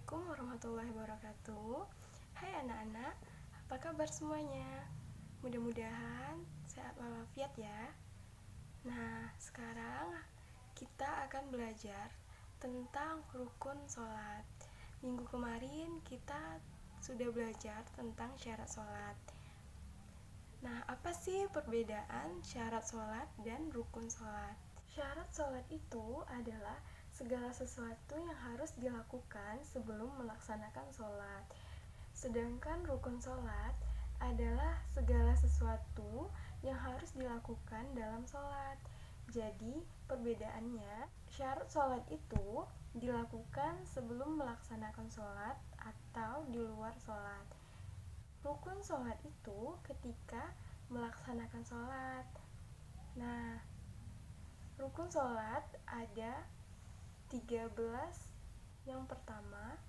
Assalamualaikum warahmatullahi wabarakatuh. Hai anak-anak, apa kabar semuanya? Mudah-mudahan sehat walafiat ya. Nah, sekarang kita akan belajar tentang rukun sholat. Minggu kemarin kita sudah belajar tentang syarat sholat. Nah, apa sih perbedaan syarat sholat dan rukun sholat? Syarat sholat itu adalah segala sesuatu yang harus dilakukan sebelum melaksanakan sholat. Sedangkan rukun sholat adalah segala sesuatu yang harus dilakukan dalam sholat. Jadi perbedaannya, syarat sholat itu dilakukan sebelum melaksanakan sholat atau di luar sholat. Rukun sholat itu ketika melaksanakan sholat. Nah, rukun sholat ada 13. Yang pertama,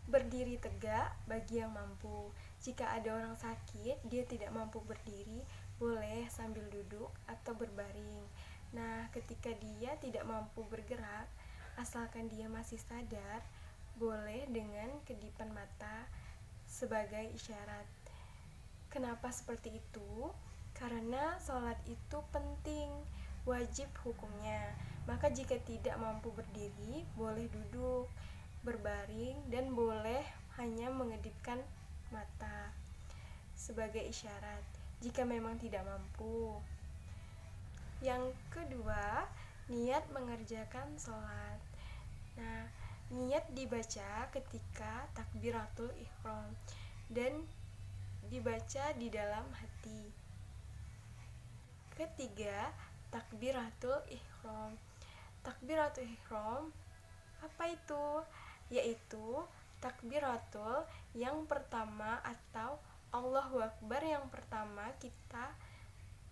berdiri tegak bagi yang mampu. Jika ada orang sakit, dia tidak mampu berdiri, boleh sambil duduk atau berbaring. Nah, ketika dia tidak mampu bergerak, asalkan dia masih sadar, boleh dengan kedipan mata sebagai isyarat. Kenapa seperti itu? Karena sholat itu penting, wajib hukumnya. Maka jika tidak mampu berdiri, boleh duduk, berbaring, dan boleh hanya mengedipkan mata sebagai isyarat jika memang tidak mampu. Yang kedua, niat mengerjakan sholat. Nah, niat dibaca ketika takbiratul ihram dan dibaca di dalam hati. Ketiga, takbiratul ihram. Takbiratul ihram apa itu? Yaitu takbiratul yang pertama atau Allahu Akbar yang pertama kita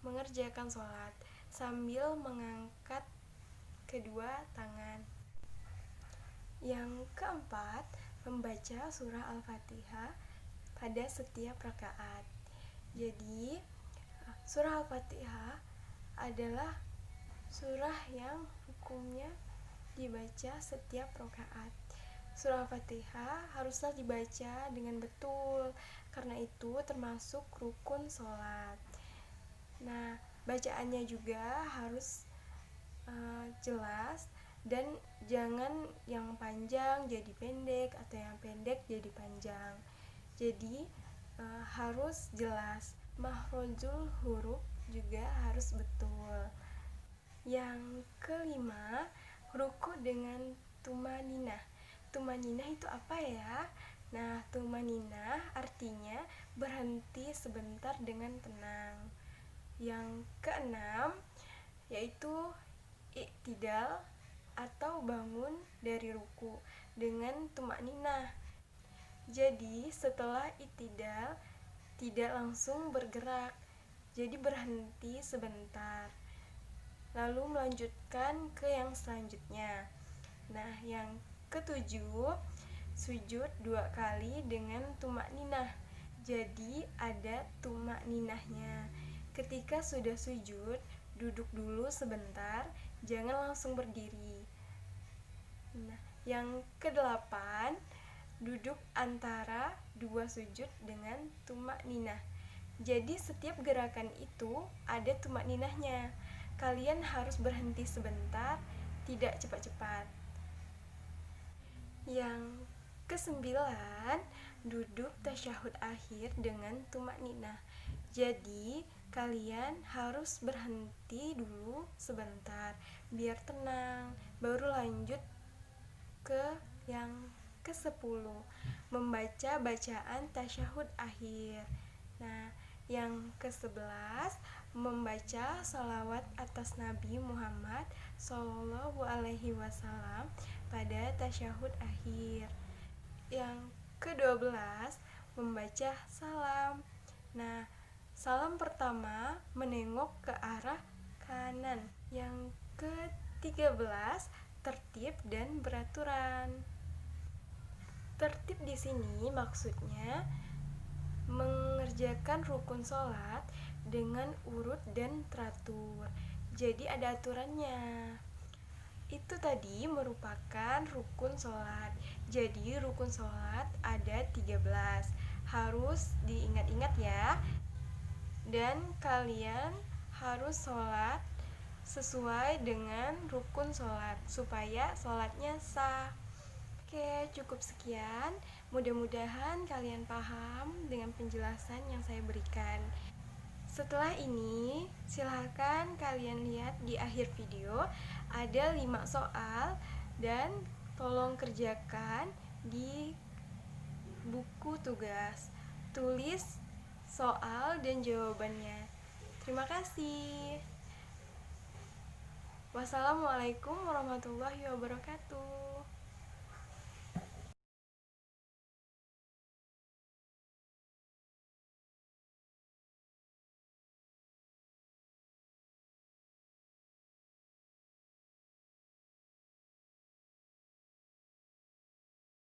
mengerjakan sholat sambil mengangkat kedua tangan. Yang keempat, membaca surah Al-Fatihah pada setiap rakaat. Jadi, surah Al-Fatihah adalah surah yang hukumnya dibaca setiap rakaat. Surah Al-Fatihah haruslah dibaca dengan betul, karena itu termasuk rukun sholat. Nah, bacaannya juga harus jelas dan jangan yang panjang jadi pendek atau yang pendek jadi panjang. Jadi harus jelas. Makhrajul huruf juga harus betul. Yang kelima, ruku dengan tumaninah. Tumaninah itu apa ya? Nah, tumaninah artinya berhenti sebentar dengan tenang. Yang keenam, yaitu iktidal atau bangun dari ruku dengan tumaninah. Jadi setelah iktidal tidak langsung bergerak, jadi berhenti sebentar lalu melanjutkan ke yang selanjutnya. Nah, yang ketujuh, sujud 2 kali dengan tumakninah. Jadi ada tumakninahnya. Ketika sudah sujud, duduk dulu sebentar, jangan langsung berdiri. Nah, yang kedelapan, duduk antara 2 sujud dengan tumakninah. Jadi setiap gerakan itu ada tumakninahnya. Kalian harus berhenti sebentar, tidak cepat-cepat. Yang kesembilan, duduk tasyahud akhir dengan tumakninah. Jadi kalian harus berhenti dulu sebentar biar tenang, baru lanjut ke yang ke-10, membaca bacaan tasyahud akhir. Nah, yang ke-11, membaca salawat atas Nabi Muhammad Sallallahu Alaihi Wasallam pada tasyahud akhir. Yang ke-12, membaca salam. Nah, salam pertama menengok ke arah kanan. Yang ke-13, tertib dan beraturan. Tertib di sini maksudnya mengerjakan rukun sholat dengan urut dan teratur. Jadi ada aturannya. Itu tadi merupakan rukun sholat. Jadi rukun sholat ada 13. Harus diingat-ingat ya. Dan kalian harus sholat sesuai dengan rukun sholat supaya sholatnya sah. Oke, cukup sekian. Mudah-mudahan kalian paham dengan penjelasan yang saya berikan. Setelah ini, silahkan kalian lihat di akhir video ada 5 soal dan tolong kerjakan di buku tugas. Tulis soal dan jawabannya. Terima kasih. Wassalamualaikum warahmatullahi wabarakatuh.